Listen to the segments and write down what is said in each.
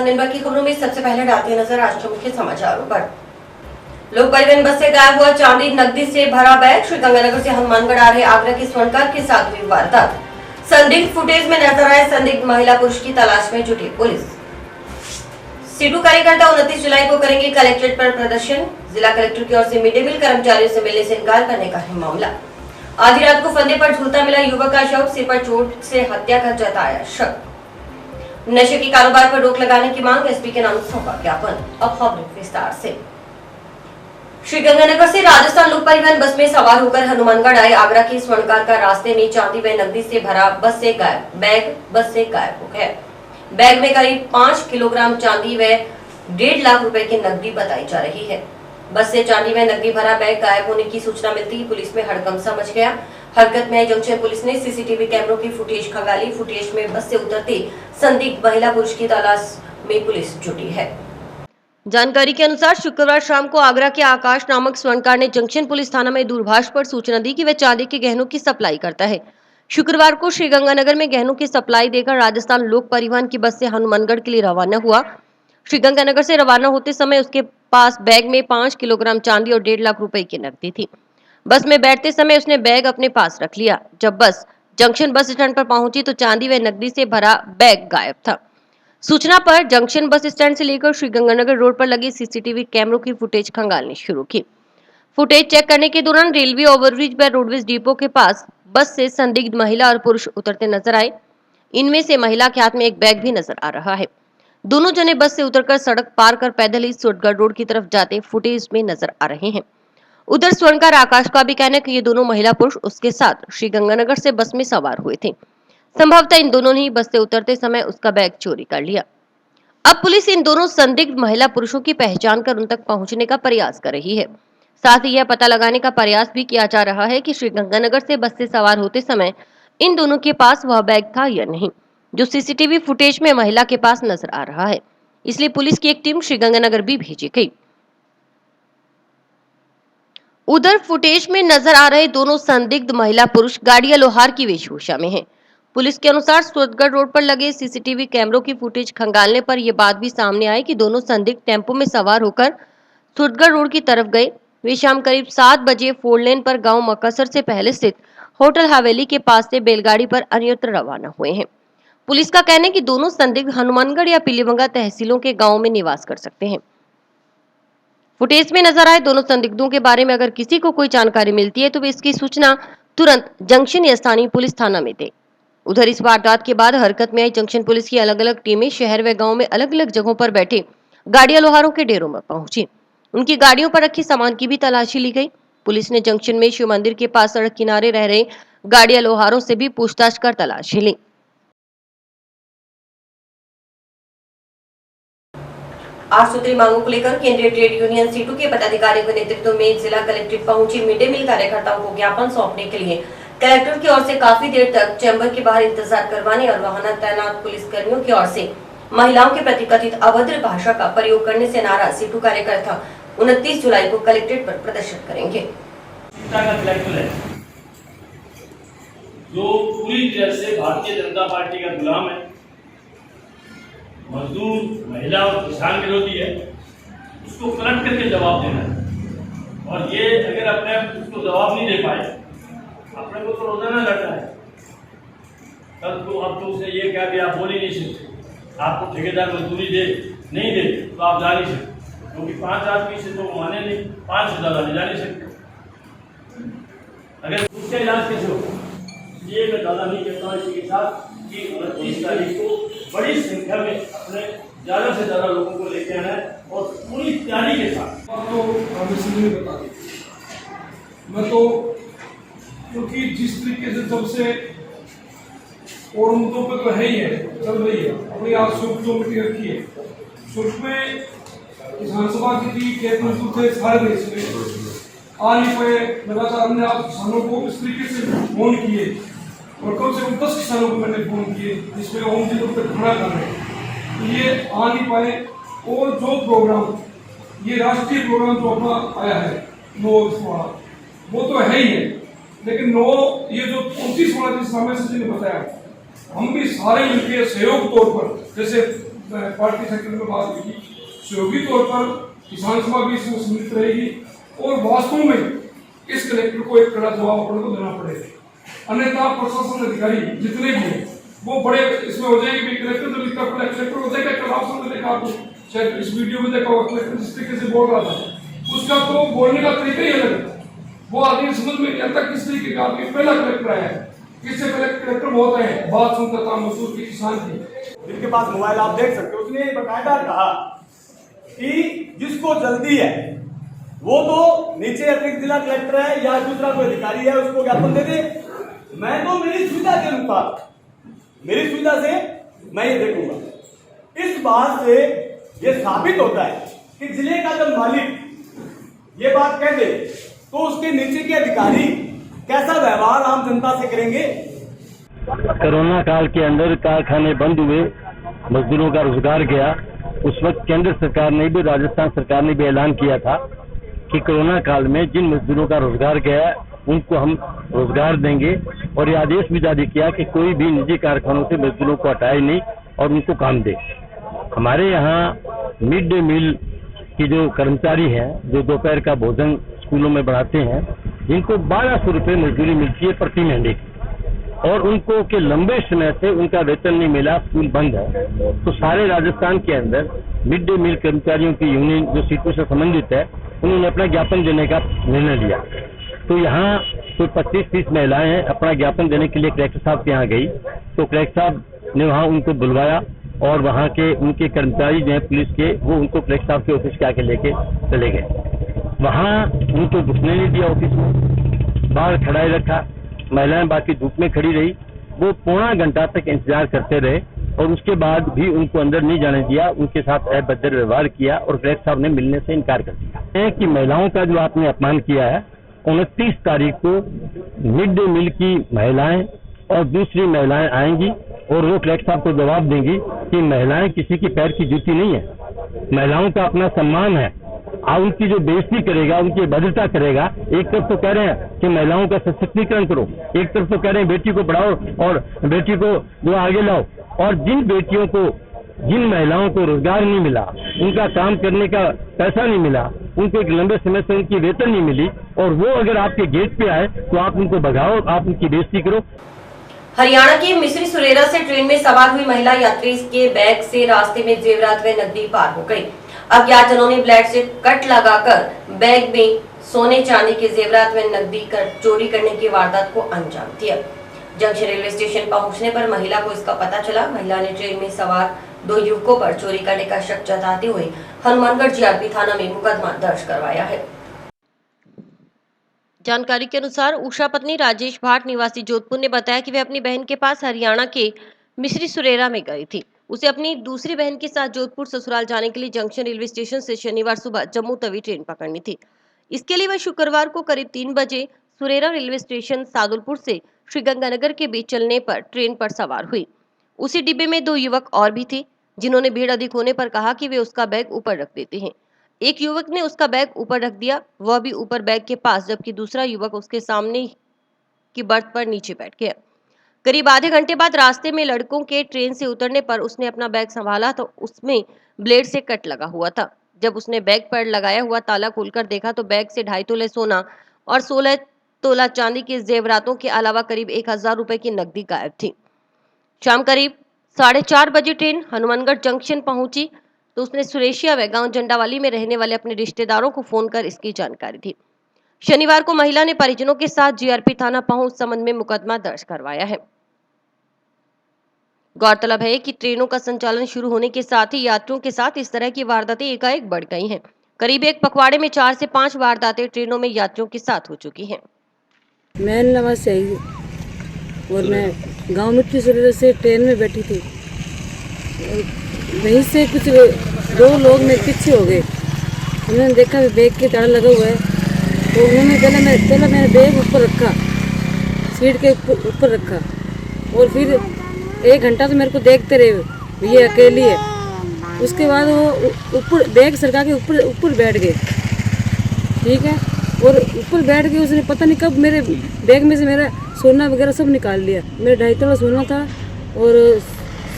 दिन भर की खबरों में सबसे पहले डालते हैं नजर आज के मुख्य समाचारों पर। लोक परिवहन बस से गायब हुआ चांदी नकदी से भरा बैग। श्रीगंगानगर से हनुमानगढ़ आ रहे आगरा के स्वर्णकार के साथ हुई वारदात। संदिग्ध फुटेज में नजर आए संदिग्ध महिला पुरुष की तलाश में जुटी पुलिस। सीटू कार्यकर्ता 29 जुलाई को करेंगे कलेक्ट्रेट पर प्रदर्शन। जिला कलेक्टर की ओर से मिड डे मील कर्मचारियों से मिलने से इनकार करने का है मामला। आधी रात को फंदे पर झूलता मिला युवक का शव, सिर पर चोट से हत्या का जताया शक। नशे के कारोबार पर रोक लगाने की मांग, एसपी के नाम सौंपा ज्ञापन। अब खबर विस्तार से। श्रीगंगानगर से राजस्थान लोक परिवहन बस में सवार होकर हनुमानगढ़ आए आगरा की स्वर्णकार का रास्ते में चांदी व नकदी से भरा बस से गायब बैग बस से गायब हो गया। बैग में करीब 5 किलोग्राम चांदी व 1.5 लाख रुपए की नकदी बताई जा रही है। बस से चांदी व नकदी भरा बैग गायब होने की सूचना मिलती ही पुलिस में हड़कंप मच गया। हरकत में आई जंक्शन पुलिस ने सीसीटीवी कैमरों की फुटेज खंगाली। फुटेज में बस से उतरते संदिग्ध महिला पुरुष की तलाश में पुलिस जुटी है। जानकारी के अनुसार शुक्रवार शाम को आगरा के आकाश नामक स्वर्णकार ने जंक्शन पुलिस थाना में दूरभाष पर सूचना दी कि वह चांदी के गहनों की सप्लाई करता है। शुक्रवार को श्रीगंगानगर में गहनों की सप्लाई देकर राजस्थान लोक परिवहन की बस से हनुमानगढ़ के लिए रवाना हुआ। श्रीगंगानगर से रवाना होते समय उसके पास बैग में 5 किलोग्राम चांदी और 1.5 लाख रुपए की नकदी थी। बस में बैठते समय उसने बैग अपने पास रख लिया। जब बस जंक्शन बस स्टैंड पर पहुंची तो चांदी व नकदी से भरा बैग गायब था। सूचना पर जंक्शन बस स्टैंड से लेकर श्रीगंगानगर रोड पर लगे सीसीटीवी कैमरों की फुटेज खंगालनी शुरू की। फुटेज चेक करने के दौरान रेलवे ओवरब्रिज पर रोडवेज डिपो के पास बस से संदिग्ध महिला और पुरुष उतरते नजर आए। इनमें से महिला के हाथ में एक बैग भी नजर आ रहा है। दोनों जने बस से उतरकर सड़क पार कर पैदल ही सूरतगढ़ रोड की तरफ जाते फुटेज में नजर आ रहे हैं। उधर स्वर्णकार आकाश का भी कहना है कि ये दोनों महिला पुरुष उसके साथ श्रीगंगानगर से बस में सवार हुए थे। संभवतः इन दोनों ने ही बस से उतरते समय उसका बैग चोरी कर लिया। अब पुलिस इन दोनों संदिग्ध महिला पुरुषों की पहचान कर उन तक पहुंचने का प्रयास कर रही है। साथ ही यह पता लगाने का प्रयास भी किया जा रहा है कि श्रीगंगानगर से बस से सवार होते समय इन दोनों के पास वह बैग था या नहीं, जो सीसीटीवी फुटेज में महिला के पास नजर आ रहा है। इसलिए पुलिस की एक टीम श्रीगंगानगर भी भेजी गई। उधर फुटेज में नजर आ रहे दोनों संदिग्ध महिला पुरुष गाड़िया लोहार की वेशभूषा में हैं। पुलिस के अनुसार सूरतगढ़ रोड पर लगे सीसीटीवी कैमरों की फुटेज खंगालने पर यह बात भी सामने आई कि दोनों संदिग्ध टेंपो में सवार होकर सूरतगढ़ रोड की तरफ गए। वे शाम करीब 7 बजे 4 लेन पर गांव मकसर से पहले स्थित होटल हवेली के पास से बैलगाड़ी पर अन्यत्र रवाना हुए हैं। पुलिस का कहना है कि दोनों संदिग्ध हनुमानगढ़ या पीलीभंगा तहसीलों के गाँव में निवास कर सकते हैं। फुटेज में नजर आए दोनों संदिग्धों के बारे में अगर किसी को कोई जानकारी मिलती है तो वे इसकी सूचना तुरंत जंक्शन या स्थानीय पुलिस थाना में दे। उधर इस वारदात के बाद हरकत में आई जंक्शन पुलिस की अलग अलग टीमें शहर व गांव में अलग अलग जगहों पर बैठे गाड़िया लोहारों के डेरों में पहुंची। उनकी गाड़ियों पर रखी सामान की भी तलाशी ली गई। पुलिस ने जंक्शन में शिव मंदिर के पास सड़क किनारे रह रहे गाड़िया लोहारों से भी पूछताछ कर तलाशी ली। आज सूत्री मांगों को लेकर केंद्रीय ट्रेड यूनियन सीटू के पदाधिकारियों के नेतृत्व में जिला कलेक्ट्रेट पहुंची मिड डे मील कार्यकर्ताओं को ज्ञापन सौंपने के लिए कलेक्टर की ओर से काफी देर तक चैम्बर के बाहर इंतजार करवाने और वहां तैनात पुलिसकर्मियों की ओर से महिलाओं के प्रति कथित अभद्र भाषा का प्रयोग करने से नाराज सीटू कार्यकर्ता 29 जुलाई को कलेक्ट्रेट पर प्रदर्शन करेंगे। जो पूरी तरह से भारतीय जनता पार्टी का गुलाम है, मजदूर, महिला और किसान विरोधी है, उसको पलट करके जवाब देना है। और ये अगर अपने उसको जवाब नहीं दे पाए, अपने को तो रोजाना लड़ना है, तब तो अब तो उसे ये क्या कि आप बोल ही नहीं सकते। आपको ठेकेदार मजदूरी दे नहीं दे तो आप जा नहीं सकते, क्योंकि 5 आदमी से तो माने नहीं, 5 से ज्यादा नहीं जा नहीं सकते। अगर उसका इलाज कैसे हो, ये मैं ज्यादा नहीं कहता हूँ इसके साथ कि 29 तारीख को बड़ी संख्या में अपने ज्यादा से ज्यादा लोगों को लेके आना है और पूरी तैयारी के साथ। तो बता दी मैं तो, क्योंकि जिस तरीके से जब से और मुद्दों पे तो है ही है, चल रही है अपनी आज सुख जो मिट्टी रखी है, सुख में विधानसभा की थी, खेत मजदूर थे सारे देश में आ नहीं पाए। लगातार हमने आप किसानों को इस तरीके से फोन किए और कम से कम 10 किसानों को मैंने फोन किए जिसमें ओम जी पर खड़ा कर रहे हैं, ये आ नहीं पाए। और जो प्रोग्राम ये राष्ट्रीय प्रोग्राम जो अपना आया है 9 वाला, वो तो है ही है, लेकिन 9 ये जो 29 वाला जिस समय से बताया, हम भी सारे मिलकर सहयोग तौर पर, जैसे पार्टी सेक्रेटरी में बात हुई थी, सहयोगी तौर पर किसान सभा भी इसमें सम्मिलित रहेगी और वास्तव में इस कलेक्टर को एक कड़ा जवाब अपने को देना पड़ेगा। अन्यथा प्रशासन अधिकारी जितने भी हैं वो बड़े इसमें हो जाएंगे कि कलेक्टर तो लिखता पड़ा, कलेक्टर को देखा कल आप सबने देखा, आपको शायद इस वीडियो में देखा होगा, कलेक्टर जिस तरीके से बोल रहा था उसका तो बोलने का तरीका ही अलग है। वो आदमी समझ में नहीं आता किस तरीके का आदमी पहला कलेक्टर आया है, इससे पहले कलेक्टर बहुत है, बात सुनता था मजदूर की, किसान की। जिनके पास मोबाइल आप देख सकते हो, उसने बकायदा कहा कि जिसको जल्दी है वो तो नीचे अतिरिक्त जिला कलेक्टर है या दूसरा कोई अधिकारी है उसको ज्ञापन दे दे। मैं तो मेरी सुविधा के अनुसार, मेरी सुविधा से मैं ये देखूंगा। इस बात से ये साबित होता है कि जिले का जब मालिक ये बात कह दे तो उसके नीचे के अधिकारी कैसा व्यवहार आम जनता से करेंगे। कोरोना काल के अंदर कारखाने बंद हुए, मजदूरों का रोजगार गया। उस वक्त केंद्र सरकार ने भी, राजस्थान सरकार ने भी ऐलान किया था कि कोरोना काल में जिन मजदूरों का रोजगार गया उनको हम रोजगार देंगे, और ये आदेश भी जारी किया कि कोई भी निजी कारखानों से मजदूरों को हटाए नहीं और उनको काम दे। हमारे यहाँ मिड डे मील की जो कर्मचारी हैं, जो दोपहर का भोजन स्कूलों में बनाते हैं, जिनको 1200 रुपये मजदूरी मिलती है प्रति महीने की, और उनको के लंबे समय से उनका वेतन नहीं मिला, स्कूल बंद है। तो सारे राजस्थान के अंदर मिड डे मील कर्मचारियों की यूनियन जो सीटों से संबंधित है, उन्होंने अपना ज्ञापन देने का निर्णय लिया। तो यहाँ कोई 25-30 महिलाएं हैं, अपना ज्ञापन देने के लिए कलेक्टर साहब के यहाँ गई, तो कलेक्टर साहब ने वहाँ उनको बुलवाया और वहाँ के उनके कर्मचारी जो हैं पुलिस के, वो उनको कलेक्टर साहब के ऑफिस के आके लेके चले गए। वहाँ उनको घुसने नहीं दिया, ऑफिस में बाहर खड़ा ही रखा। महिलाएं बाकी धूप में खड़ी रही, वो पौना घंटा तक इंतजार करते रहे और उसके बाद भी उनको अंदर नहीं जाने दिया, उनके साथ अभद्र व्यवहार किया और कलेक्टर साहब ने मिलने से इनकार कर दिया। कि महिलाओं का जो आपने अपमान किया है, 29 तारीख को मिड डे मील की महिलाएं और दूसरी महिलाएं आएंगी और वो कलेक्टर साहब को जवाब देंगी कि महिलाएं किसी की पैर की जूती नहीं है, महिलाओं का अपना सम्मान है। आप उनकी जो बेइज्जती करेगा, उनकी भद्रता करेगा। एक तरफ तो कह रहे हैं कि महिलाओं का सशक्तिकरण करो, एक तरफ तो कह रहे हैं बेटी को पढ़ाओ और बेटी को जो आगे लाओ, और जिन बेटियों को, जिन महिलाओं को रोजगार नहीं मिला, उनका काम करने का पैसा नहीं मिला, उनको एक लंबे समय से उनकी वेतन नहीं मिली, और वो अगर आपके गेट पे आए तो आप उनको भगाओ, आप उनकी बेइज्जती करो। हरियाणा के मिश्री सुरेरा से ट्रेन में सवार हुई महिला यात्री के बैग से रास्ते में जेवरात व नकदी पार हो गई। अज्ञात जनों ने ब्लेड से कट लगाकर बैग में सोने चांदी के जेवरात व नकदी चोरी करने की वारदात को अंजाम दिया। जंक्शन रेलवे स्टेशन पहुंचने पर महिला को इसका पता चला। महिला ने ट्रेन में सवार 2 युवकों पर चोरी करने का शक जताते हुए हनुमानगढ़ जीआरपी थाना में मुकदमा दर्ज करवाया है। जानकारी के अनुसार उषा पत्नी राजेश भाट निवासी जोधपुर ने बताया कि वह अपनी बहन के पास हरियाणा के मिश्री सुरेरा में गई थी। उसे अपनी दूसरी बहन के साथ जोधपुर ससुराल जाने के लिए जंक्शन रेलवे स्टेशन से शनिवार सुबह जम्मू तवी ट्रेन पकड़नी थी। इसके लिए वह शुक्रवार को करीब 3 बजे सुरेरा रेलवे स्टेशन सादुलपुर से श्रीगंगानगर के बीच चलने पर ट्रेन पर सवार हुई। उसी डिब्बे में 2 युवक और भी थे, जिन्होंने भीड़ अधिक होने पर कहा कि वे उसका बैग ऊपर रख देते हैं। एक युवक ने उसका बैग ऊपर रख दिया, वह भी ऊपर बैग के पास, जबकि दूसरा युवक उसके सामने की बर्थ पर नीचे बैठ गया। करीब आधे घंटे बाद रास्ते में लड़कों के ट्रेन से उतरने पर उसने अपना बैग संभाला तो उसमें ब्लेड से कट लगा हुआ था। जब उसने बैग पर लगाया हुआ ताला खोलकर देखा तो बैग से 2.5 तोले सोना और 16 तोला चांदी के जेवरातों के अलावा करीब 1000 रुपए की नकदी गायब थी। शाम करीब 4:30 बजे ट्रेन हनुमानगढ़ जंक्शन पहुंची तो उसने सुरेशिया व गांव झंडावाली में रहने वाले अपने रिश्तेदारों को फोन कर इसकी जानकारी दी। शनिवार को महिला ने परिजनों के साथ जीआरपी थाना पहुंच संबंध में मुकदमा दर्ज करवाया है। गौरतलब है कि ट्रेनों का संचालन शुरू होने के साथ ही यात्रियों के साथ इस तरह की वारदातें एकाएक बढ़ गई हैं। करीब एक पखवाड़े में 4 से 5 वारदातें ट्रेनों में यात्रियों के साथ हो चुकी हैं। मैं नवाज से आई और मैं गांव मिट्टी सुरेरा से ट्रेन में बैठी थी। वहीं से कुछ 2 लोग मेरे पीछे हो गए। उन्होंने देखा बैग के ताला लगा हुआ है, तो उन्होंने पहले मैंने बैग ऊपर रखा, सीट के ऊपर रखा, और फिर 1 घंटा तो मेरे को देखते रहे ये अकेली है। उसके बाद वो ऊपर बैग सरका के ऊपर बैठ गए, ठीक है, और ऊपर बैठ के उसने पता नहीं कब मेरे बैग में से मेरा सोना वगैरह सब निकाल लिया। मेरा 2.5 तोला सोना था और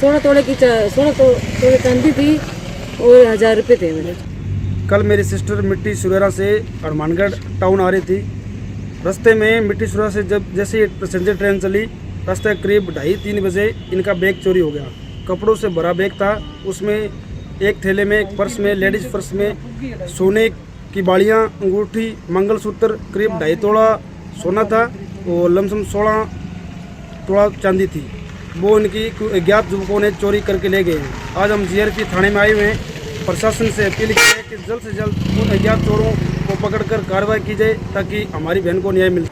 16 तोले चांदी थी और 1000 रुपये थे मेरे। कल मेरी सिस्टर मिट्टी सुरेरा से हनुमानगढ़ टाउन आ रही थी। रास्ते में मिट्टी सुरेरा से जब जैसे पैसेंजर ट्रेन चली, रास्ते करीब 2:30-3 बजे इनका बैग चोरी हो गया। कपड़ों से भरा बैग था, उसमें एक थैले में, एक पर्स में, लेडीज पर्स में सोने की बालियाँ, अंगूठी, मंगलसूत्र, करीब 2.5 तोला सोना था और लमसम 16 तोला चांदी थी। वो इनकी अज्ञात युवकों ने चोरी करके ले गए हैं। आज हम जीआरपी थाने में आए हुए हैं। प्रशासन से अपील की है कि जल्द से जल्द उन अज्ञात चोरों को पकड़कर कार्रवाई की जाए ताकि हमारी बहन को न्याय मिले।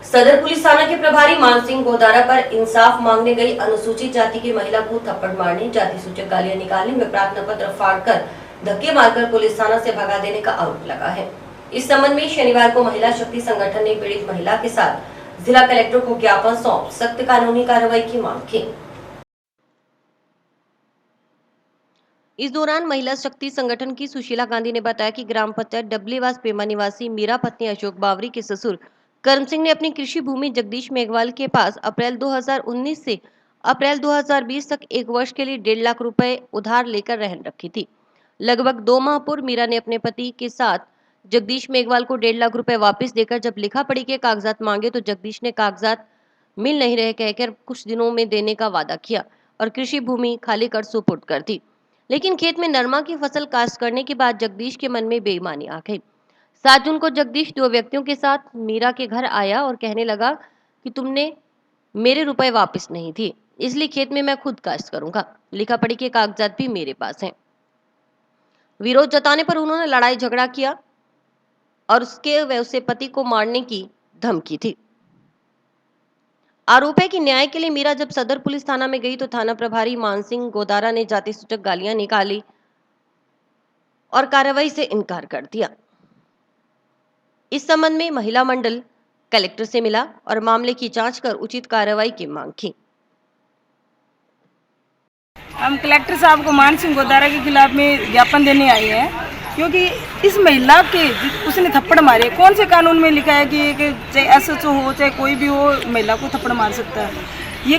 सदर पुलिस थाना के प्रभारी मान सिंह गोदारा पर इंसाफ मांगने गई अनुसूचित जाति की महिला को थप्पड़ मारने, जाति सूचक गालियां निकालने में प्रार्थना पत्र फाड़कर धक्के मारकर पुलिस थाना से भगा देने का आरोप लगा है। इस संबंध में शनिवार को महिला शक्ति संगठन ने पीड़ित महिला के साथ जिला कलेक्टर को ज्ञापन सौंप सख्त कानूनी कार्रवाई की मांग की। इस दौरान महिला शक्ति संगठन की सुशीला गांधी ने बताया कि ग्राम पंचायत डबलीवास पेमा निवासी मीरा पत्नी अशोक बावरी के ससुर करम सिंह ने अपनी कृषि भूमि जगदीश मेघवाल के पास अप्रैल 2019 से अप्रैल 2020 तक 1 वर्ष के लिए 1.5 लाख रुपए उधार लेकर रहन रखी थी। लगभग 2 माह पूर्व मीरा ने अपने पति के साथ जगदीश मेघवाल को 1.5 लाख रुपए वापस देकर जब लिखा पढ़ी के कागजात मांगे तो जगदीश ने कागजात मिल नहीं रहे कहकर कुछ दिनों में देने का वादा किया और कृषि भूमि खाली कर सुपुर्द कर दी। लेकिन खेत में नरमा की फसल काश्त करने के बाद जगदीश के मन में बेईमानी आ गई। 7 जून को जगदीश 2 व्यक्तियों के साथ मीरा के घर आया और कहने लगा कि तुमने मेरे रुपए वापस नहीं दिए, इसलिए खेत में मैं खुद काश्त करूंगा। लिखा पढ़ी के कागजात भी मेरे पास हैं। विरोध जताने पर उन्होंने लड़ाई झगड़ा किया और उसके पति को मारने की धमकी थी। आरोप है कि न्याय के लिए मीरा जब सदर पुलिस थाना में गई तो थाना प्रभारी मान सिंह गोदारा ने जाति सूचक गालियां निकाली और कार्रवाई से इनकार कर दिया। इस संबंध में महिला मंडल कलेक्टर से मिला और मामले की जांच कर उचित कार्रवाई की मांग की। हम कलेक्टर साहब को मान सिंह गोदारा के खिलाफ में ज्ञापन देने आए हैं क्योंकि इस महिला के उसने थप्पड़ मारे। कौन से कानून में लिखा है कि चाहे एसएचओ हो चाहे कोई भी हो महिला को थप्पड़ मार सकता है? ये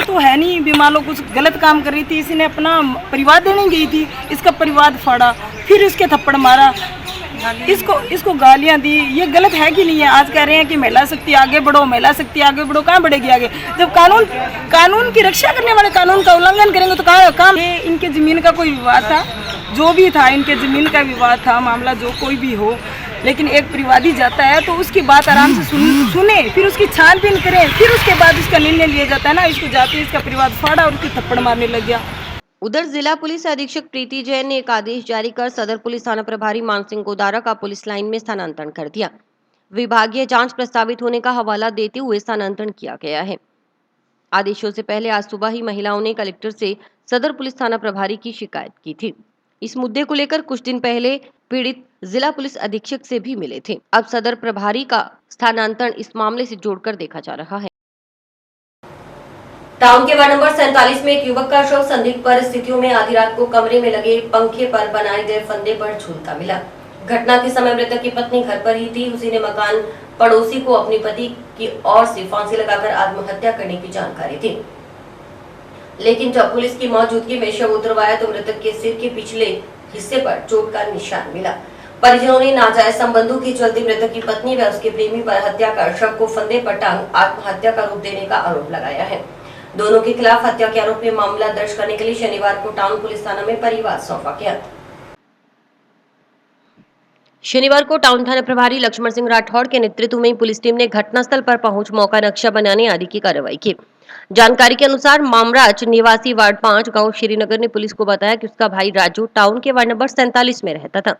तो है नहीं। बीमार लोग कुछ गलत काम कर रही थी, इसने अपना परिवार देने गई थी, इसका परिवार फाड़ा, फिर इसके थप्पड़ मारा, इसको गालियां दी। ये गलत है कि नहीं है? आज कह रहे हैं कि महिला शक्ति आगे बढ़ो, महिला शक्ति आगे बढ़ो। कहाँ बढ़ेगी आगे जब कानून की रक्षा करने वाले कानून का उल्लंघन करेंगे तो कहाँ? ये इनके जमीन का कोई विवाद था, जो भी था इनके जमीन का विवाद था, मामला जो कोई भी हो, लेकिन एक परिवादी जाता है तो उसकी बात आराम से सुने, फिर उसकी छानबीन करें, फिर उसके बाद इसका निर्णय लिया जाता है ना। इसको जाते इसका परिवार फाड़ा और उसकी थप्पड़ मारने लग गया। उधर जिला पुलिस अधीक्षक प्रीति जैन ने एक आदेश जारी कर सदर पुलिस थाना प्रभारी मान सिंह गोदारा का पुलिस लाइन में स्थानांतरण कर दिया। विभागीय जांच प्रस्तावित होने का हवाला देते हुए स्थानांतरण किया गया है। आदेशों से पहले आज सुबह ही महिलाओं ने कलेक्टर से सदर पुलिस थाना प्रभारी की शिकायत की थी। इस मुद्दे को लेकर कुछ दिन पहले पीड़ित जिला पुलिस अधीक्षक से भी मिले थे। अब सदर प्रभारी का स्थानांतरण इस मामले से जोड़कर देखा जा रहा है। टाउन के वार्ड नंबर 47 में एक युवक का शव संदिग्ध परिस्थितियों में आधी रात को कमरे में लगे पंखे पर बनाए गए फंदे पर झूलता मिला। घटना के समय मृतक की पत्नी घर पर ही थी। उसी ने मकान पड़ोसी को अपने पति की ओर से फांसी लगाकर आत्महत्या करने की जानकारी थी, लेकिन जब पुलिस की मौजूदगी में शव उतरवाया तो मृतक के सिर के पिछले हिस्से पर चोट का निशान मिला। परिजनों ने नाजायज संबंधों के चलते मृतक की पत्नी व उसके प्रेमी पर हत्या कर शव को फंदे पर टांग आत्महत्या का रूप देने का आरोप लगाया है। दोनों के खिलाफ हत्या के आरोप में मामला दर्ज करने के लिए शनिवार को टाउन पुलिस थाना में परिवाद सौंपा गया। शनिवार को टाउन थाना प्रभारी लक्ष्मण सिंह राठौड़ के नेतृत्व में पुलिस टीम ने घटनास्थल पर पहुंच मौका नक्शा बनाने आदि की कार्रवाई की। जानकारी के अनुसार मामराज निवासी वार्ड 5 गांव श्रीनगर ने पुलिस को बताया कि उसका भाई राजू टाउन के वार्ड नंबर 47 में रहता था।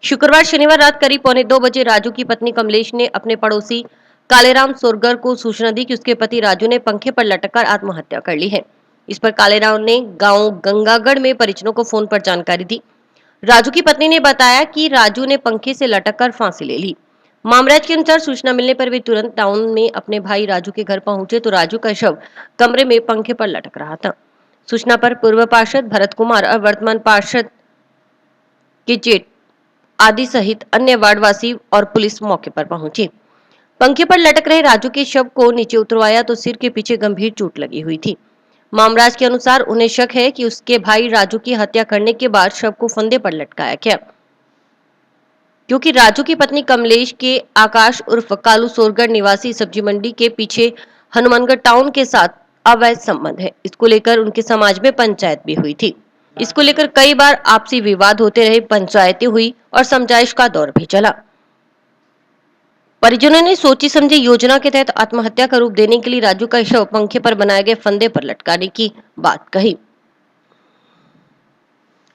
शुक्रवार शनिवार रात करीब 1:45 बजे राजू की पत्नी कमलेश ने अपने पड़ोसी कालेराम सोरगर को सूचना दी कि उसके पति राजू ने पंखे पर लटककर आत्महत्या कर ली है। इस पर कालेराम ने गांव गंगागढ़ में परिजनों को फोन पर जानकारी दी। राजू की पत्नी ने बताया कि राजू ने पंखे से लटककर फांसी ले ली। मामराज के अनुसार सूचना मिलने पर वे तुरंत टाउन में अपने भाई राजू के घर पहुंचे तो राजू का शव कमरे में पंखे पर लटक रहा था। सूचना पर पूर्व पार्षद भरत कुमार और वर्तमान पार्षद के जेठ आदि सहित अन्य वार्डवासी और पुलिस मौके पर पहुंची। पंखे पर लटक रहे राजू के शव को नीचे उतरवाया तो सिर के पीछे गंभीर चोट लगी हुई थी। मामराज के अनुसार उन्हें शक है कि उसके भाई राजू की हत्या करने के बाद शव को फंदे पर लटकाया गया, क्योंकि राजू की पत्नी कमलेश के आकाश उर्फ कालू सोरगढ़ निवासी सब्जी मंडी के पीछे हनुमानगढ़ टाउन के साथ अवैध संबंध है। इसको लेकर उनके समाज में पंचायत भी हुई थी। इसको लेकर कई बार आपसी विवाद होते रहे, पंचायतें हुई और समझाइश का दौर भी चला। परिजनों ने सोची समझी योजना के तहत आत्महत्या का रूप देने के लिए राजू का शव पंखे पर बनाए गए फंदे पर लटकाने की बात कही।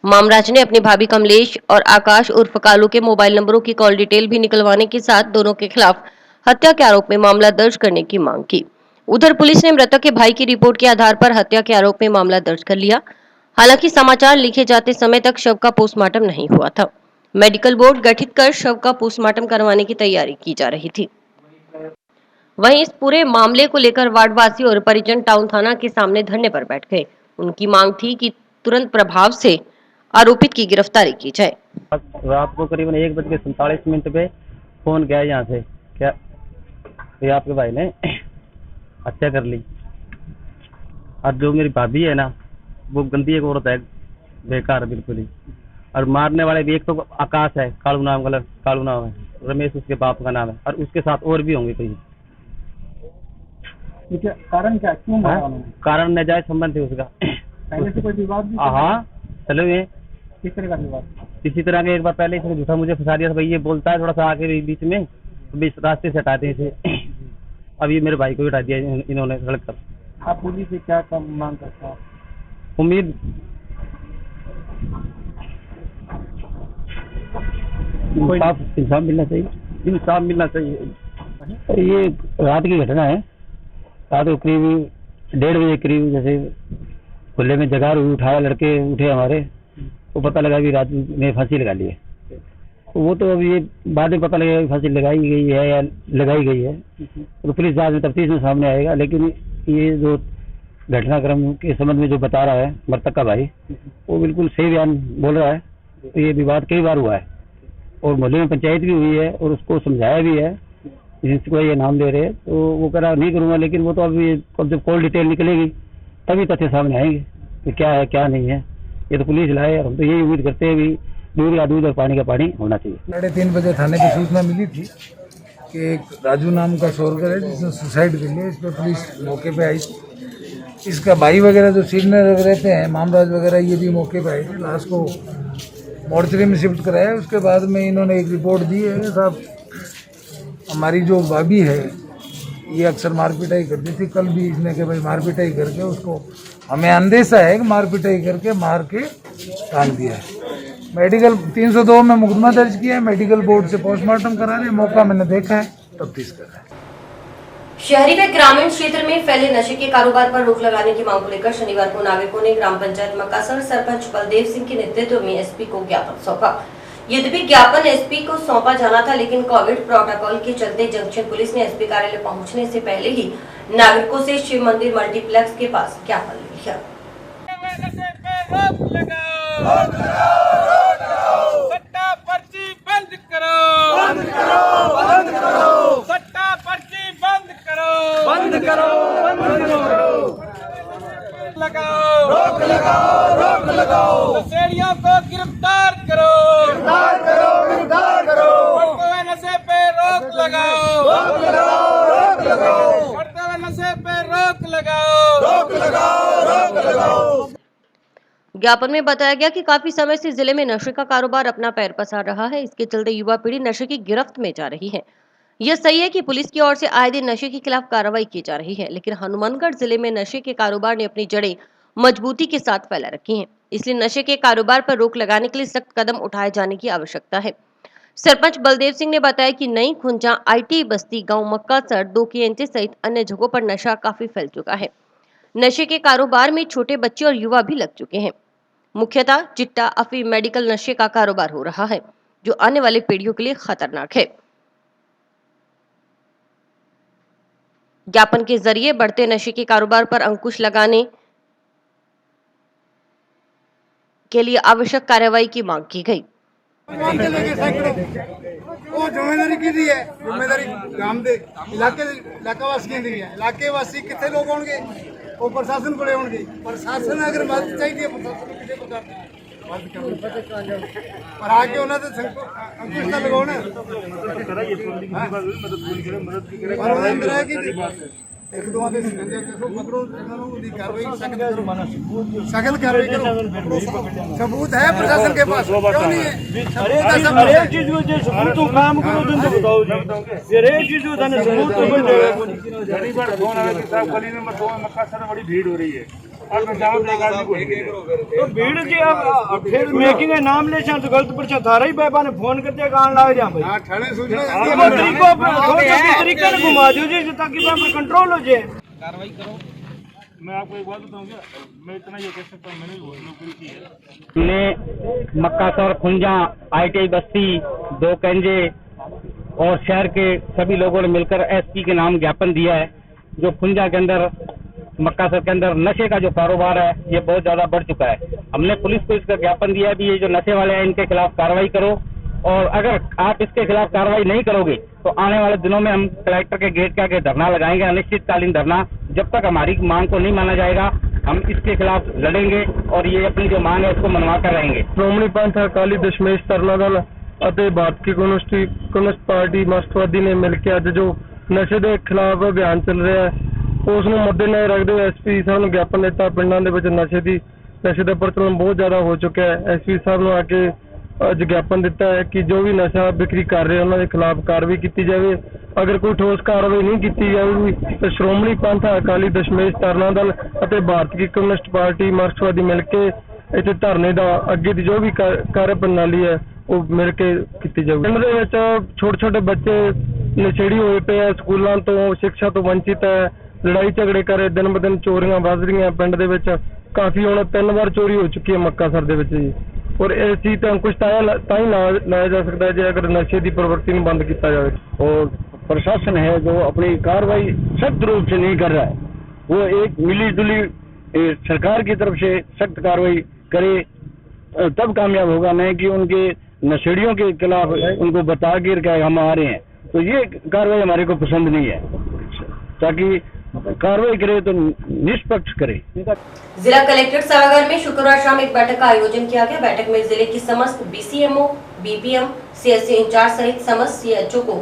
मामराज ने अपनी भाभी कमलेश और आकाश उर्फ कालू के मोबाइल नंबरों की कॉल डिटेल भी निकलवाने के साथ दोनों के खिलाफ हत्या के आरोप में मामला दर्ज करने की मांग की। उधर पुलिस ने मृतक के भाई की रिपोर्ट के आधार पर हत्या के आरोप में मामला दर्ज कर लिया। हालांकि समाचार लिखे जाते समय तक शव का पोस्टमार्टम नहीं हुआ था। मेडिकल बोर्ड गठित कर शव का पोस्टमार्टम करवाने की तैयारी की जा रही थी। वहीं इस पूरे मामले को लेकर वार्डवासी और परिजन टाउन थाना के सामने धरने पर बैठ गए। उनकी मांग थी कि तुरंत प्रभाव से आरोपित की गिरफ्तारी की जाए। रात को करीबन 1:47 पे फोन गया यहाँ से, क्या ये आपके भाई ने हत्या कर ली। और जो मेरी भाभी है ना, वो गंदी एक औरत है, बेकार बिल्कुल ही। और मारने वाले भी एक तो आकाश है, कालू नाम है, रमेश उसके बाप का नाम है, और उसके साथ और भी होंगे कहीं। कारण क्या, क्यों मारा उन्होंने? कारण नाजायज संबंध है उसका। पहले से कोई विवाद भी? हाँ, चलो ये किस तरह का विवाद? किसी तरह के एक बार पहले इसने झूठा मुझे फंसा दिया था, भाई ये बोलता है थोड़ा सा आके बीच में, तो बीच रास्ते से हटाते इसे। अब ये मेरे भाई को भी हटा दिया इन्होंने सड़क पर। आप पुलिस से क्या कम मांग करते हैं? उम्मीद इंसाफ मिलना चाहिए। ये रात की घटना है। रात को करीब 1:30 बजे करीब जैसे खुले में जगह हुई, उठाया, लड़के उठे हमारे, तो पता लगा कि राजू ने फांसी लगा ली है। तो वो तो अभी ये बाद में पता लगेगा कि फांसी लगाई गई है या लगाई गई है, तो पुलिस जांच में तफ्तीश में सामने आएगा। लेकिन ये जो घटनाक्रम के संबंध में जो बता रहा है मृतक का भाई, वो बिल्कुल सही बयान बोल रहा है। तो ये विवाद कई बार हुआ है और मोहल्ले में पंचायत भी हुई है और उसको समझाया भी है, जिसको ये नाम दे रहे हैं, तो वो कह रहा नहीं करूँगा। लेकिन वो तो अभी जब कॉल डिटेल निकलेगी तभी तथ्य सामने आएंगे कि क्या है क्या नहीं है। ये तो पुलिस लाए और हम तो यही उम्मीद करते हैं भी दूध का दूध और पानी का पानी होना चाहिए। 3:30 बजे थाने की सूचना मिली थी कि एक राजू नाम का सोरगर है जिसने सुसाइड कर लिया। इस पर पुलिस मौके पे आई। इसका भाई वगैरह जो सीनियर रहते हैं, मामराज वगैरह, ये भी मौके पे आए थे। लाश को मोर्चरी में शिफ्ट कराया। उसके बाद में इन्होंने एक रिपोर्ट दी है कि साहब हमारी जो भाभी है ये अक्सर मारपिटाई करती थी। कल भी इसने के भाई मारपिटाई करके उसको, हमें अंदेशा है कि मारपिटाई करके मार के टांग दिया है। मेडिकल 302 में मुकदमा दर्ज किया है। मेडिकल बोर्ड से पोस्टमार्टम करा रहे हैं। मौका मैंने देखा है, तफ्तीश कर रहा है। शहरी व ग्रामीण क्षेत्र में फैले नशे के कारोबार पर रोक लगाने की मांग को लेकर शनिवार को नागरिकों ने ग्राम पंचायत मक्कासर सरपंच बलदेव सिंह के नेतृत्व में एसपी को ज्ञापन सौंपा। यद्यपि ज्ञापन एसपी को सौंपा जाना था, लेकिन कोविड प्रोटोकॉल के चलते जंक्शन पुलिस ने एसपी कार्यालय पहुंचने से पहले ही नागरिकों से शिव मंदिर मल्टीप्लेक्स के पास ज्ञापन लिखा। सट्टा पर्ची बंद करो, सट्टा पर्ची बंद करो, लगाओ, नशेड़ियों को गिरफ्तार करो, बढ़ते हुए नशे पे रोक लगाओ, बढ़ते हुए नशे पे रोक लगाओ। ज्ञापन में बताया गया कि काफी समय से जिले में नशे का कारोबार अपना पैर पसार रहा है। इसके चलते युवा पीढ़ी नशे की गिरफ्त में जा रही है। यह सही है कि पुलिस की ओर से आए दिन नशे के खिलाफ कार्रवाई की जा रही है, लेकिन हनुमानगढ़ जिले में नशे के कारोबार ने अपनी जड़ें मजबूती के साथ फैला रखी हैं। इसलिए नशे के कारोबार पर रोक लगाने के लिए सख्त कदम उठाए जाने की आवश्यकता है। सरपंच बलदेव सिंह ने बताया कि नई खुंजा, आईटी बस्ती, गांव मक्कासर, 2 KNT सहित अन्य जगहों पर नशा काफी फैल चुका है। नशे के कारोबार में छोटे बच्चे और युवा भी लग चुके हैं। मुख्यतः चिट्टा, अफीम, मेडिकल नशे का कारोबार हो रहा है, जो आने वाली पीढ़ियों के लिए खतरनाक है। ज्ञापन के जरिए बढ़ते नशे के कारोबार पर अंकुश लगाने के लिए आवश्यक कार्रवाई की मांग की गई। वो जिम्मेदारी की है, जिम्मेदारी ग्राम दे इलाके वासियों की है। इलाके वासी कितने लोग होंगे? वो प्रशासन को होंगे। प्रशासन अगर मदद चाहिए प्रशासन किसी प्रकार की मदद करनी और आगे उन्होंने अंकुश लगाओ ना एक दो आगे पकड़ो कार्रवाई सख्त कार्रवाई करो। सबूत है प्रशासन के पास, क्यों नहीं है? हर एक चीज को जो सबूत तो काम करो तुम तो बताओ जी, हर एक चीज को थाने सबूत तो बन जाएगा। घड़ी बार फोन आवे कि साहब गली नंबर 2 में मक्का सर बड़ी भीड़ हो रही है और मैं जाऊं तो एक आदमी को तो भीड़ जी अब फिर मेकिंग है नाम ले तो गलत पर्चा थारा ही बाबा ने फोन करते कान लाग जा भाई। हां थाने सूचना आप तरीको थोड़ा सा तरीके से घुमा दो जी ताकि वहां पर कंट्रोल हो जाए। कार्रवाई करो। मैं आपको एक बात बताऊंगा, मैं इतना ये कह सकता हूँ, मैंने नौकरी की है। हमने मक्कासर, खुंजा, ITI बस्ती, 2 कंजे और शहर के सभी लोगों ने मिलकर SP के नाम ज्ञापन दिया है। जो खुंजा के अंदर, मक्कासर के अंदर नशे का जो कारोबार है ये बहुत ज्यादा बढ़ चुका है। हमने पुलिस को इसका ज्ञापन दिया है कि ये जो नशे वाले हैं इनके खिलाफ कार्रवाई करो, और अगर आप इसके खिलाफ कार्रवाई नहीं करोगे तो आने वाले दिनों में हम कलेक्टर के गेट के आगे धरना लगाएंगे, अनिश्चितकालीन धरना। जब तक हमारी मांग को नहीं माना जाएगा हम इसके खिलाफ लड़ेंगे और ये अपनी जो मांग है उसको मनवा कर रहेंगे। श्रोमणी पंथ अकाली दशमेश तरना दल ਅਤੇ भारतीय कम्युनिस्ट पार्टी मार्क्सवादी ने मिलकर ਅੱਜ जो नशे के खिलाफ अभियान चल रहा है ਉਸ ਨੂੰ मद्देनजर रखते हुए SP साहब ਨੂੰ ज्ञापन ਦਿੱਤਾ। ਪਿੰਡਾਂ ਦੇ ਵਿੱਚ नशे का प्रचलन बहुत ज़्यादा हो चुका है। SP साहब ਨੂੰ आके ਅੱਜ ज्ञापन ਦਿੱਤਾ है कि जो भी नशा बिक्री कर रहे हैं उन्होंने खिलाफ कार्रवाई की जाए। अगर कोई ठोस कार्रवाई नहीं की जाएगी तो श्रोमणी पंथ अकाली दशमेश तरना दल ਅਤੇ भारतीय कम्युनिस्ट पार्टी मार्क्सवादी मिलकर ਇੱਥੇ ਧਰਨੇ ਦਾ ਅੱਗੇ ਦੀ ਜੋ ਵੀ ਕਾਰਜ ਪ੍ਰਣਾਲੀ ਹੈ ਉਹ ਮਿਲ ਕੇ ਕੀਤੀ ਜਾਊਗੀ। ਪਿੰਡ ਦੇ ਵਿੱਚ ਛੋਟੇ ਛੋਟੇ ਬੱਚੇ ਨਸ਼ੇੜੀ ਹੋਏ ਪਏ ਆ, ਸਕੂਲਾਂ ਤੋਂ ਸਿੱਖਿਆ ਤੋਂ ਵੰਚਿਤ ਹੈ, ਲੜਾਈ ਝਗੜੇ ਕਰੇ, ਦਿਨ ਬ ਦਿਨ ਚੋਰੀਆਂ ਵੱਧ ਰਹੀਆਂ ਪਿੰਡ ਦੇ ਵਿੱਚ। ਕਾਫੀ ਹੁਣ 3 ਵਾਰ ਚੋਰੀ ਹੋ ਚੁੱਕੀ ਹੈ ਮੱਕਾਸਰ ਦੇ ਵਿੱਚ ਜੀ। और इस चीज तो अंकुश ਤਾਂ ਹੀ ਲਾਇਆ ਜਾ ਸਕਦਾ है ਜੇ अगर नशे की प्रवृत्ति ਨੂੰ बंद किया जाए। और प्रशासन है जो अपनी कार्रवाई सख्त रूप से नहीं कर रहा है, वो एक मिली जुली सरकार की तरफ से सख्त कार्रवाई करे तब कामयाब होगा, नहीं कि उनके नशेड़ियों के खिलाफ उनको बता कर के हम आ रहे हैं। तो ये कार्रवाई हमारे को पसंद नहीं है, ताकि कार्रवाई करे तो निष्पक्ष करे। जिला कलेक्ट्रेट सभागार में शुक्रवार शाम एक बैठक का आयोजन किया गया। बैठक में जिले की समस्त BCMO, BPM, CSC इंचार्ज सहित समस्त CHO को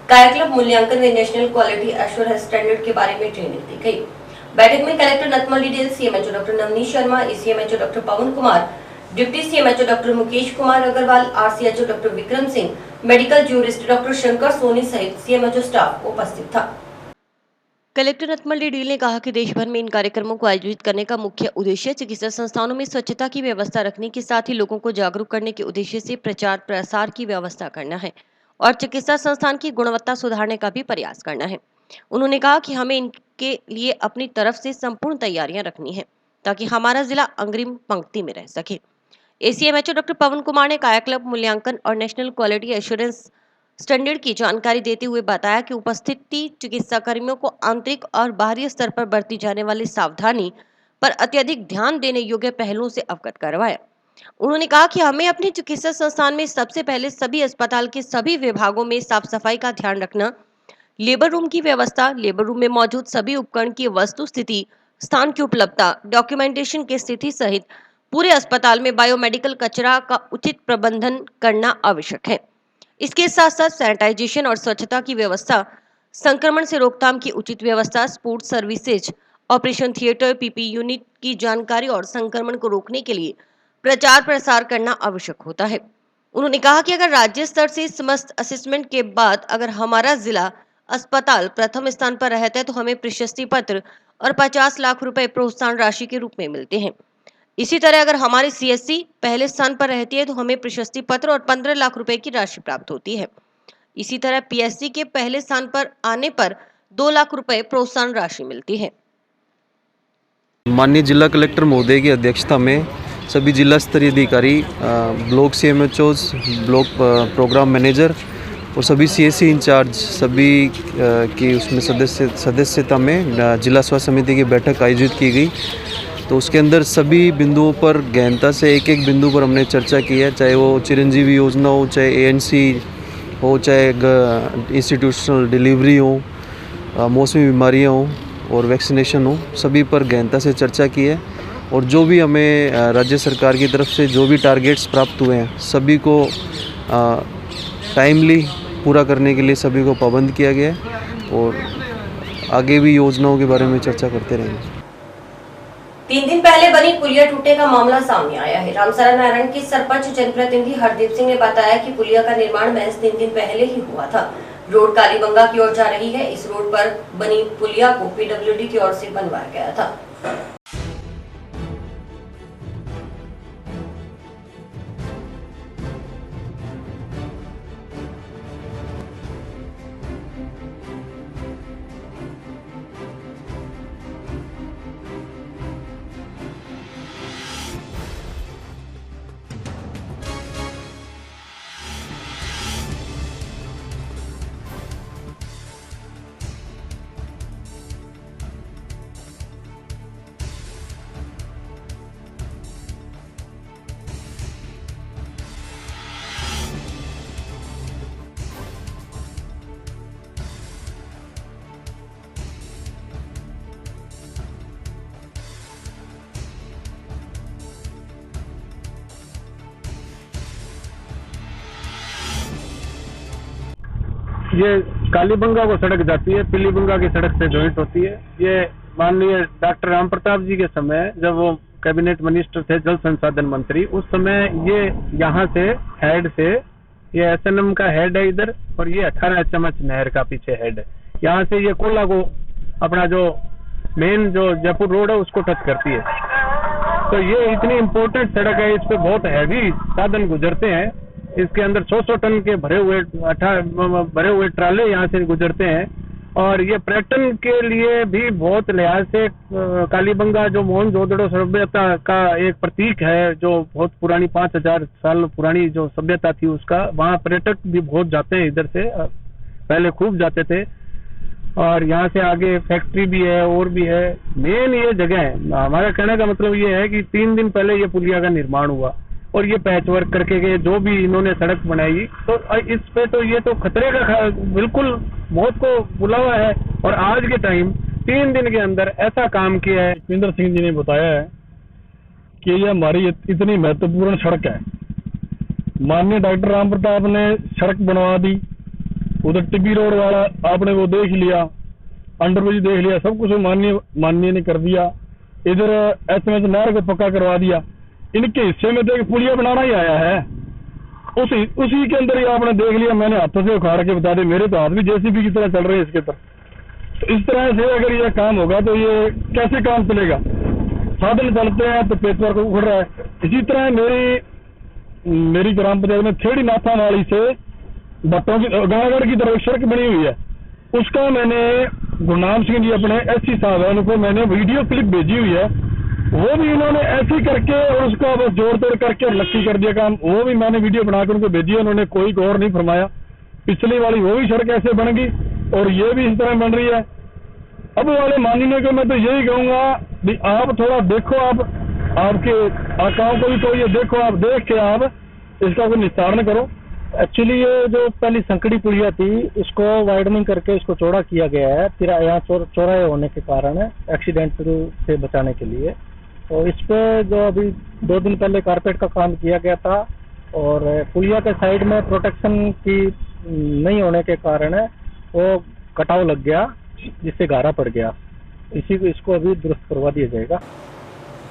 कायाकल्प मूल्यांकन व नेशनल क्वालिटी एश्योरेंस स्टैंडर्ड के बारे में ट्रेनिंग दी गई। बैठक में collector Natmal Didel, CMHO doctor Navneet Sharma, ECMHO doctor Pawan Kumar, deputy CMHO doctor Mukesh Kumar Agrawal, RCHO doctor Vikram Singh, medical jurist doctor Shankar Soni सहित CMHO स्टाफ उपस्थित था। कलेक्टर नतमल डिडेल ने कहा कि देश भर में इन कार्यक्रमों को आयोजित करने का मुख्य उद्देश्य चिकित्सा संस्थानों में स्वच्छता की व्यवस्था रखने के साथ ही लोगों को जागरूक करने के उद्देश्य से प्रचार प्रसार की व्यवस्था करना है और चिकित्सा संस्थान की गुणवत्ता सुधारने का भी प्रयास करना है। उन्होंने कहा कि हमें इनके लिए अपनी तरफ से संपूर्ण तैयारियां रखनी है ताकि हमारा जिला अग्रिम पंक्ति में रह सके। ACMHO डॉक्टर पवन कुमार ने कायाकल्प मूल्यांकन और नेशनल क्वालिटी एश्योरेंस स्टैंडर्ड की जानकारी देते हुए बताया कि उपस्थिति चिकित्सा कर्मियों को आंतरिक और बाहरी स्तर पर बरती जाने वाली सावधानी पर अत्यधिक ध्यान देने योग्य पहलुओं से अवगत करवाया। उन्होंने कहा कि हमें अपने चिकित्सा संस्थान में सबसे पहले सभी अस्पताल के सभी विभागों में साफ सफाई का ध्यान रखना, लेबर रूम की व्यवस्था, लेबर रूम में मौजूद सभी उपकरण की वस्तु स्थिति, स्थान की उपलब्धता, डॉक्यूमेंटेशन की स्थिति सहित पूरे अस्पताल में बायोमेडिकल कचरा का उचित प्रबंधन करना आवश्यक है। इसके साथ साथ सैनिटाइजेशन और स्वच्छता की व्यवस्था, संक्रमण से रोकथाम की उचित व्यवस्था, sports services, operation theatre, PP unit की जानकारी और संक्रमण को रोकने के लिए प्रचार प्रसार करना आवश्यक होता है। उन्होंने कहा कि अगर राज्य स्तर से समस्त असेसमेंट के बाद अगर हमारा जिला अस्पताल प्रथम स्थान पर रहता है तो हमें प्रशस्ति पत्र और 50 लाख रुपए प्रोत्साहन राशि के रूप में मिलते हैं। इसी तरह अगर हमारी CSC पहले स्थान पर रहती है तो हमें प्रशस्ति पत्र और 15 लाख रुपए की राशि प्राप्त होती है। इसी तरह PSC के पहले स्थान पर आने पर 2 लाख रुपए प्रोत्साहन राशि मिलती है। माननीय जिला कलेक्टर महोदय की अध्यक्षता में सभी जिला स्तरीय अधिकारी, block CMHOs, block program manager और सभी CSC इंचार्ज सभी की उसमें सदस्यता में जिला स्वास्थ्य समिति की बैठक आयोजित की गई। तो उसके अंदर सभी बिंदुओं पर गहनता से एक एक बिंदु पर हमने चर्चा की है, चाहे वो चिरंजीवी योजना हो, चाहे ANC हो, चाहे इंस्टीट्यूशनल डिलीवरी हो, मौसमी बीमारियां हो और वैक्सीनेशन हो, सभी पर गहनता से चर्चा की है। और जो भी हमें राज्य सरकार की तरफ से जो भी टारगेट्स प्राप्त हुए हैं सभी को टाइमली पूरा करने के लिए सभी को पाबंद किया गया है और आगे भी योजनाओं के बारे में चर्चा करते रहेंगे। 3 दिन पहले बनी पुलिया टूटने का मामला सामने आया है। रामसरा नारायण के सरपंच जनप्रतिनिधि हरदीप सिंह ने बताया कि पुलिया का निर्माण महज 3 दिन पहले ही हुआ था। रोड कालीबंगा की ओर जा रही है। इस रोड पर बनी पुलिया को पीडब्ल्यूडी की ओर से बनवाया गया था। ये कालीबंगा को सड़क जाती है, पीलीबंगा की सड़क से जॉइंट होती है। ये माननीय डॉक्टर राम प्रताप जी के समय जब वो कैबिनेट मिनिस्टर थे, जल संसाधन मंत्री, उस समय ये यहाँ से हेड से ये एसएनएम का हेड है इधर, और ये 18 चमच नहर का पीछे हेड है। यहाँ से ये कोला को अपना जो मेन जो जयपुर रोड है उसको टच करती है। तो ये इतनी इम्पोर्टेंट सड़क है, इस पे बहुत हैवी साधन गुजरते हैं। इसके अंदर 100 टन के भरे हुए ट्राले यहाँ से गुजरते हैं। और ये पर्यटन के लिए भी बहुत लिहाज से कालीबंगा जो मोहनजोदड़ो सभ्यता का एक प्रतीक है, जो बहुत पुरानी 5000 साल पुरानी जो सभ्यता थी उसका, वहाँ पर्यटक भी बहुत जाते हैं इधर से, पहले खूब जाते थे। और यहाँ से आगे फैक्ट्री भी है और भी है, मेन ये जगह है। हमारा कहने का मतलब ये है कि 3 दिन पहले ये पुलिया का निर्माण हुआ और ये पैच वर्क करके गए, जो भी इन्होंने सड़क बनाई, तो इस पे तो ये तो खतरे का बिल्कुल बहुत को बुलावा है। और आज के टाइम 3 दिन के अंदर ऐसा काम किया है। भूपिंदर सिंह जी ने बताया है कि ये हमारी इतनी महत्वपूर्ण सड़क है। माननीय डॉक्टर राम प्रताप ने सड़क बनवा दी, उधर टिब्बी रोड वाला आपने वो देख लिया, अंडरब्रिज देख लिया, सब कुछ माननीय ने कर दिया। इधर एसएमएस नहर को पक्का करवा दिया। इनके हिस्से में तो एक पुलिया बनाना ही आया है, उसी के अंदर ही आपने देख लिया। मैंने हाथों से उखाड़ के बता दे, मेरे तो हाथ भी जेसीबी की तरह चल रहे हैं इसके ऊपर। तो इस तरह से अगर ये काम होगा तो ये कैसे काम चलेगा? साधन चलते हैं तो पेपर को उखड़ रहा है। इसी तरह मेरी ग्राम पंचायत में थेड़ी नाथावाली से भट्टों की गाँवगढ़ की तरफ सड़क बनी हुई है, उसका मैंने गुरनाम सिंह जी अपने एससी साहब है, उनको मैंने वीडियो क्लिप भेजी हुई है। वो भी इन्होंने ऐसे ही करके और उसका बस जोड़ तोड़ करके लक्की कर दिया काम। वो भी मैंने वीडियो बनाकर उनको भेजी है, उन्होंने कोई गौर नहीं फरमाया। पिछली वाली वो भी सड़क ऐसे बन गई और ये भी इस तरह बन रही है। अब वाले माननीय को मैं तो यही कहूंगा भी आप थोड़ा देखो, आपके आकाओं को भी तो ये देखो, आप देख के आप इसका कोई निस्तारण करो। एक्चुअली ये जो पहली संकड़ी पुलिया थी इसको वाइडनिंग करके इसको चौड़ा किया गया है, फिर यहाँ चौराहे होने के कारण एक्सीडेंट से बचाने के लिए। तो इस पे जो अभी 2 दिन पहले कारपेट का काम किया गया था और पुलिया के साइड में प्रोटेक्शन की नहीं होने के कारण वो कटाव लग गया, जिससे गारा पड़ गया। इसको अभी दुरुस्त करवा दिया जाएगा।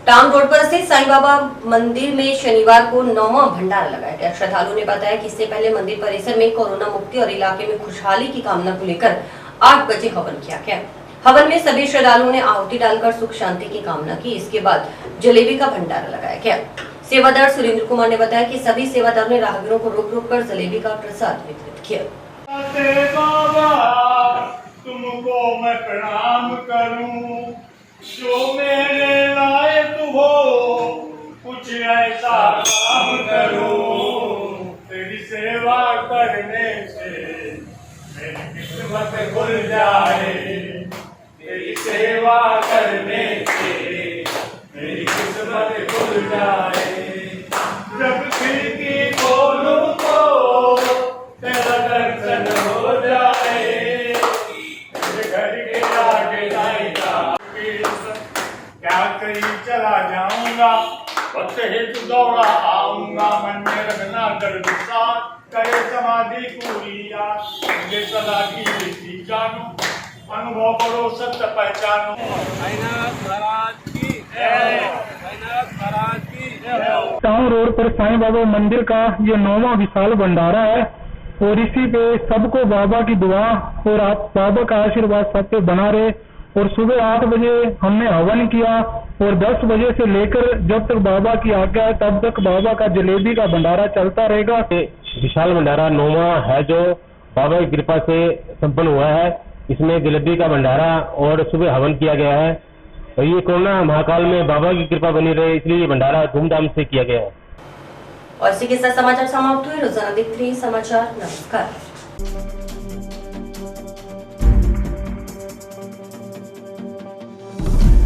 टाउन रोड पर स्थित साईं बाबा मंदिर में शनिवार को 9वां भंडारा लगाया गया। श्रद्धालुओं ने बताया कि इससे पहले मंदिर परिसर में कोरोना मुक्ति और इलाके में खुशहाली की कामना को लेकर 8 बजे हवन किया गया। हवन में सभी श्रद्धालुओं ने आहुति डालकर सुख शांति की कामना की। इसके बाद जलेबी का भंडारा लगाया गया। सेवादार सुरेंद्र कुमार ने बताया कि सभी सेवादारों ने राहगीरों को रोक रोक कर जलेबी का प्रसाद वितरित किया। तुमको मैं प्रणाम करूं, जो मेरे लायक हो कुछ ऐसा काम करूं। तेरी सेवा करने से मेरी किस्मत खुल जाए, तेरी सेवा करने से मेरी किस्मत खुल जाए। जब खिड़की खोलूं तो तेरा दर्शन हो जाए, घर के आगे जाएगा करी चला जाऊंगा, वक्त हेतु दौड़ा आऊंगा, मन में रखना कर विश्वास, करे समाधि पूरी याद, मुझे सदा की रीति जानो, अनुभव करो सत्य पहचानो। टाउन रोड पर साईं बाबा मंदिर का ये 9वां विशाल भंडारा है और इसी पे सबको बाबा की दुआ और आप बाबा का आशीर्वाद सब पे बना रहे। और सुबह 8 बजे हमने हवन किया और 10 बजे से लेकर जब तक बाबा की आज्ञा है तब तक बाबा का जलेबी का भंडारा चलता रहेगा। विशाल भंडारा 9वां है जो बाबा की कृपा से संपन्न हुआ है। इसमें जलेबी का भंडारा और सुबह हवन किया गया है और ये कोरोना महाकाल में बाबा की कृपा बनी रहे इसलिए ये भंडारा धूमधाम से किया गया है। और इसी के साथ समाचार समाप्त हुए। रोजाना दिख रही समाचार। नमस्कार।